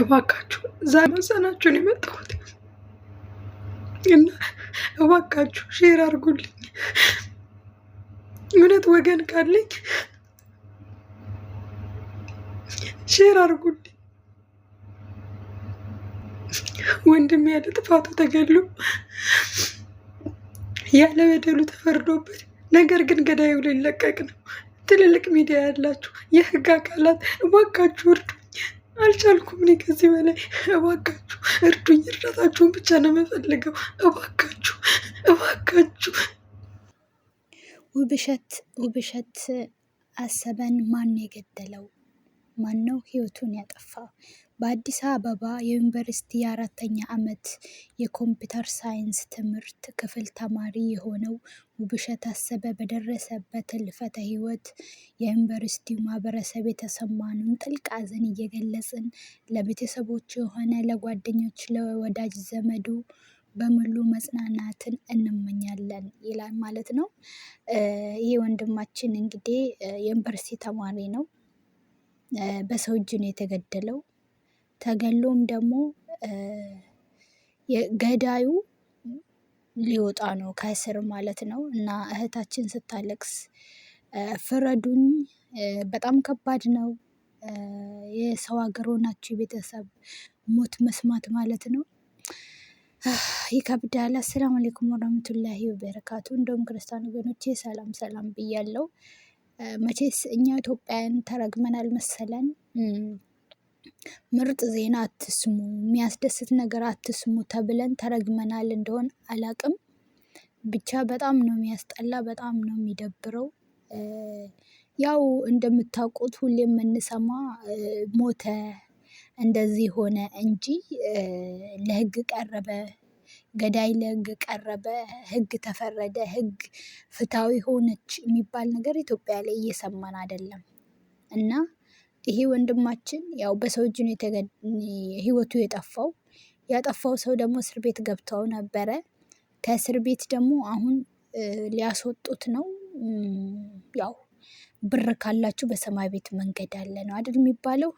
እባካችሁ ዛሬ መሰናችሁን የመጣሁት እና እባካችሁ ሼር አድርጉልኝ። እውነት ወገን ካለኝ ሼር አድርጉልኝ። ወንድም ያለ ጥፋቱ ተገሎ ያለ በደሉ ተፈርዶበት፣ ነገር ግን ገዳዩ ሊለቀቅ ነው። ትልልቅ ሚዲያ ያላችሁ የህግ አካላት እባካችሁ እርዱኝ። አልቻልኩም እኔ ከዚህ በላይ እባካችሁ እርዱኝ። እርዳታችሁን ብቻ ነው የምፈልገው። እባካችሁ እባካችሁ። ውብሸት አሰበን ማን የገደለው? ማን ነው ህይወቱን ያጠፋው? በአዲስ አበባ የዩኒቨርሲቲ የአራተኛ ዓመት የኮምፒውተር ሳይንስ ትምህርት ክፍል ተማሪ የሆነው ውብሸት አሰበ በደረሰበት ህልፈተ ህይወት የዩኒቨርሲቲው ማህበረሰብ የተሰማንን ጥልቅ ሐዘን እየገለጽን ለቤተሰቦቹ የሆነ ለጓደኞች፣ ለወዳጅ ዘመዱ በሙሉ መጽናናትን እንመኛለን ይላል ማለት ነው። ይህ ወንድማችን እንግዲህ የዩኒቨርሲቲ ተማሪ ነው። በሰው እጅ ነው የተገደለው። ተገሎም ደግሞ ገዳዩ ሊወጣ ነው ከእስር ማለት ነው። እና እህታችን ስታለቅስ ፍረዱኝ፣ በጣም ከባድ ነው። የሰው ሀገር ሆናችሁ ቤተሰብ ሞት መስማት ማለት ነው ይከብዳል። አሰላሙ አለይኩም ወራህመቱላሂ ወበረካቱ። እንደውም ክርስቲያን ወገኖቼ ሰላም ሰላም ብያለሁ። መቼስ እኛ ኢትዮጵያውያን ተረግመናል መሰለን። ምርጥ ዜና አትስሙ፣ የሚያስደስት ነገር አትስሙ ተብለን ተረግመናል እንደሆን አላቅም። ብቻ በጣም ነው የሚያስጠላ፣ በጣም ነው የሚደብረው። ያው እንደምታውቁት ሁሌ የምንሰማ ሞተ እንደዚህ ሆነ እንጂ ለህግ ቀረበ፣ ገዳይ ለህግ ቀረበ፣ ህግ ተፈረደ፣ ህግ ፍትሃዊ ሆነች የሚባል ነገር ኢትዮጵያ ላይ እየሰማን አይደለም። እና ይሄ ወንድማችን ያው በሰው እጅ ነው ህይወቱ የጠፋው። ያጠፋው ሰው ደግሞ እስር ቤት ገብተው ነበረ። ከእስር ቤት ደግሞ አሁን ሊያስወጡት ነው። ያው ብር ካላችሁ በሰማይ ቤት መንገድ አለ ነው አይደል የሚባለው።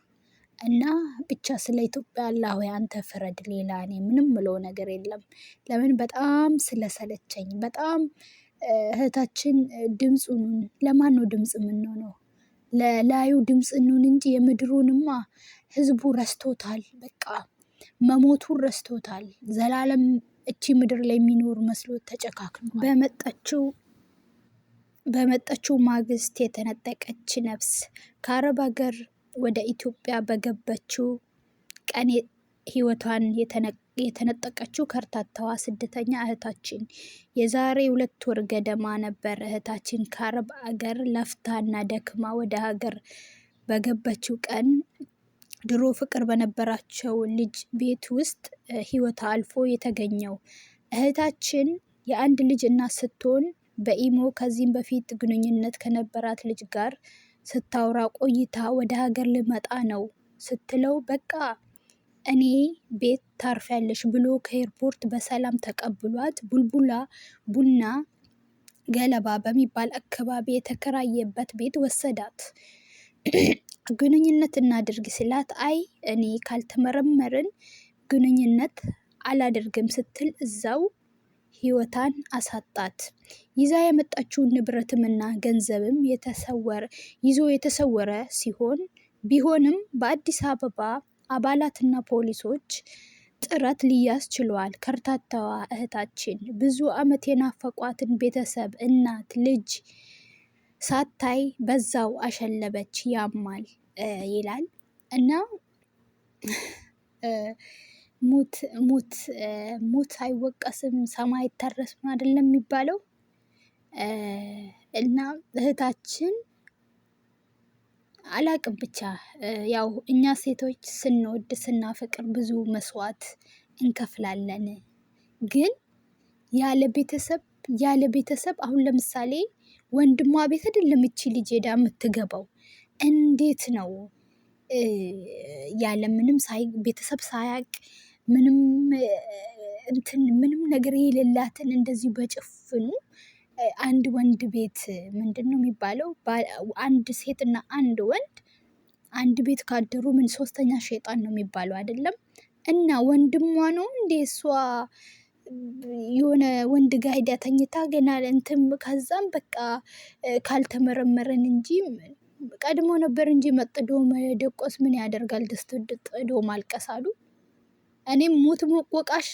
እና ብቻ ስለ ኢትዮጵያ አላህ ሆይ አንተ ፍረድ። ሌላ እኔ ምንም ምለው ነገር የለም። ለምን በጣም ስለሰለቸኝ፣ በጣም እህታችን ድምፁን ለማን ነው ድምፅ የምንሆነው? ለላዩ ድምፅ እንሁን እንጂ የምድሩንማ ህዝቡ ረስቶታል። በቃ መሞቱን ረስቶታል። ዘላለም እቺ ምድር ላይ የሚኖር መስሎት ተጨካክኗል። በመጣችው ማግስት የተነጠቀች ነፍስ ከአረብ ሀገር ወደ ኢትዮጵያ በገባችው ቀን ህይወቷን የተነጠቀችው ከርታታዋ ስደተኛ እህታችን የዛሬ 2 ወር ገደማ ነበር። እህታችን ከአረብ አገር ለፍታና ደክማ ወደ ሀገር በገባችው ቀን ድሮ ፍቅር በነበራቸው ልጅ ቤት ውስጥ ህይወቷ አልፎ የተገኘው እህታችን የአንድ ልጅ እናት ስትሆን በኢሞ ከዚህም በፊት ግንኙነት ከነበራት ልጅ ጋር ስታወራ ቆይታ ወደ ሀገር ልመጣ ነው ስትለው በቃ እኔ ቤት ታርፊያለሽ ብሎ ከኤርፖርት በሰላም ተቀብሏት ቡልቡላ ቡና ገለባ በሚባል አካባቢ የተከራየበት ቤት ወሰዳት። ግንኙነት እናድርግ ስላት አይ እኔ ካልተመረመርን ግንኙነት አላደርግም ስትል እዛው ህይወታን አሳጣት። ይዛ የመጣችውን ንብረትምና ገንዘብም ይዞ የተሰወረ ቢሆንም በአዲስ አበባ አባላትና ፖሊሶች ጥረት ሊያዝ ችሏል። ከርታታዋ እህታችን ብዙ ዓመት የናፈቋትን ቤተሰብ፣ እናት፣ ልጅ ሳታይ በዛው አሸለበች። ያማል ይላል እና ሙት አይወቀስም ሰማይ አይታረስም አይደለም የሚባለው። እና እህታችን አላቅም ብቻ ያው እኛ ሴቶች ስንወድ ስናፈቅር ብዙ መስዋዕት እንከፍላለን። ግን ያለ ቤተሰብ አሁን ለምሳሌ ወንድሟ ቤት አይደለም እቺ ልጅ ሄዳ የምትገባው። እንዴት ነው ያለ ምንም ቤተሰብ ሳያቅ ምንም ነገር የሌላትን እንደዚህ በጭፍኑ አንድ ወንድ ቤት ምንድን ነው የሚባለው? አንድ ሴትና አንድ ወንድ አንድ ቤት ካደሩ ምን ሶስተኛ ሸይጣን ነው የሚባለው አይደለም? እና ወንድሟ ነው እንዴ እሷ የሆነ ወንድ ጋር ሄዳ ተኝታ ገና እንትን ከዛም በቃ ካልተመረመረን እንጂ ቀድሞ ነበር እንጂ መጥዶ መደቆስ ምን ያደርጋል ድስት ጥዶ ማልቀስ አሉ። እኔም ሞት ወቃሽ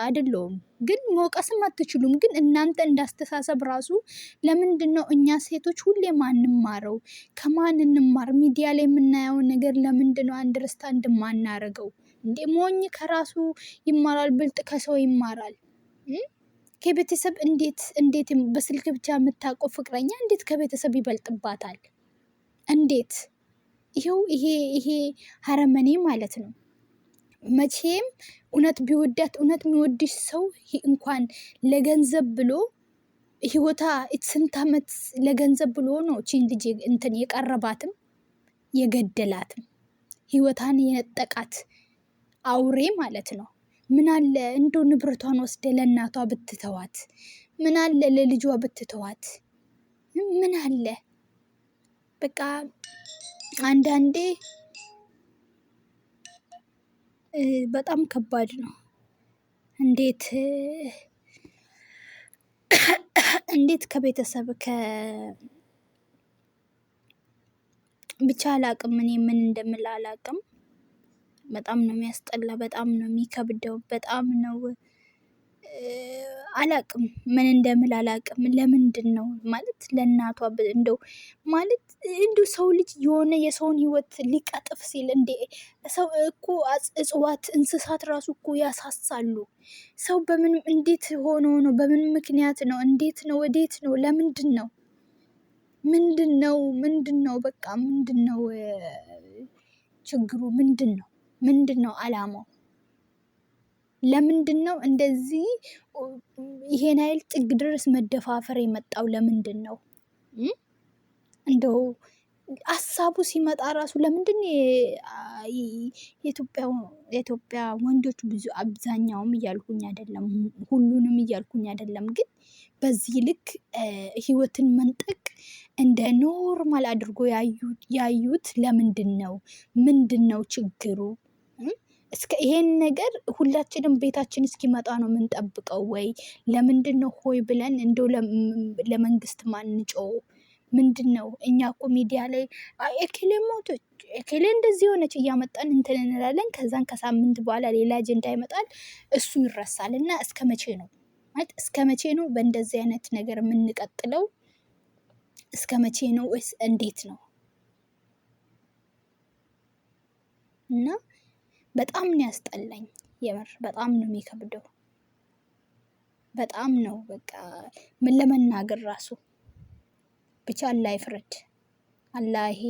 አይደለሁም፣ ግን መውቀስም አትችሉም። ግን እናንተ እንዳስተሳሰብ ራሱ ለምንድን ነው እኛ ሴቶች ሁሌ ማንማረው? ከማን እንማር? ሚዲያ ላይ የምናየውን ነገር ለምንድን ነው አንደርስታንድ ማናረገው? እንዴ ሞኝ ከራሱ ይማራል፣ ብልጥ ከሰው ይማራል። ከቤተሰብ እንዴት በስልክ ብቻ የምታውቀው ፍቅረኛ እንዴት ከቤተሰብ ይበልጥባታል? እንዴት? ይሄ ሀረመኔ ማለት ነው። መቼም እውነት ቢወዳት እውነት የሚወድሽ ሰው እንኳን ለገንዘብ ብሎ ህይወታ ስንት ዓመት ለገንዘብ ብሎ ነው ቺን ልጅ እንትን የቀረባትም የገደላትም ህይወታን የነጠቃት አውሬ ማለት ነው። ምን አለ እንደው ንብረቷን ወስደ ለእናቷ ብትተዋት፣ ምን አለ ለልጇ ብትተዋት፣ ምን አለ በቃ አንዳንዴ በጣም ከባድ ነው። እንዴት ከቤተሰብ ብቻ አላቅም። እኔ ምን እንደምል አላቅም። በጣም ነው የሚያስጠላ፣ በጣም ነው የሚከብደው፣ በጣም ነው አላቅም፣ ምን እንደምል አላቅም። ለምንድን ነው ማለት ለእናቷ እንደው ማለት እንዲሁ ሰው ልጅ የሆነ የሰውን ህይወት ሊቀጥፍ ሲል እንዴ ሰው እኮ እጽዋት፣ እንስሳት ራሱ እኮ ያሳሳሉ። ሰው በምን እንዴት ሆኖ ነው? በምን ምክንያት ነው? እንዴት ነው? ወዴት ነው? ለምንድን ነው? ምንድን ነው? በቃ ምንድን ነው ችግሩ? ምንድን ነው አላማው? ለምንድን ነው እንደዚህ ይሄን ኃይል ጥግ ድረስ መደፋፈር የመጣው? ለምንድን ነው? እንደው ሀሳቡ ሲመጣ ራሱ ለምንድን የኢትዮጵያ ወንዶች ብዙ አብዛኛውም እያልኩኝ አይደለም፣ ሁሉንም እያልኩኝ አይደለም፣ ግን በዚህ ልክ ህይወትን መንጠቅ እንደ ኖርማል አድርጎ ያዩት ለምንድን ነው? ምንድን ነው ችግሩ? እስከ ይሄን ነገር ሁላችንም ቤታችን እስኪመጣ ነው የምንጠብቀው ወይ? ለምንድን ነው ሆይ ብለን እንደው ለመንግስት ማንጮው? ምንድን ነው? እኛ እኮ ሚዲያ ላይ ኤኬሌ ሞቶች፣ ኤኬሌ እንደዚህ ሆነች እያመጣን እንትን እንላለን። ከዛን ከሳምንት በኋላ ሌላ አጀንዳ ይመጣል፣ እሱ ይረሳል። እና እስከ መቼ ነው ማለት እስከ መቼ ነው በእንደዚህ አይነት ነገር የምንቀጥለው? እስከ መቼ ነው? ወይስ እንዴት ነው? እና በጣም ነው ያስጠላኝ። የምር በጣም ነው የሚከብደው። በጣም ነው በቃ ምን ለመናገር ራሱ ብቻ አላህ ይፍረድ። አላህ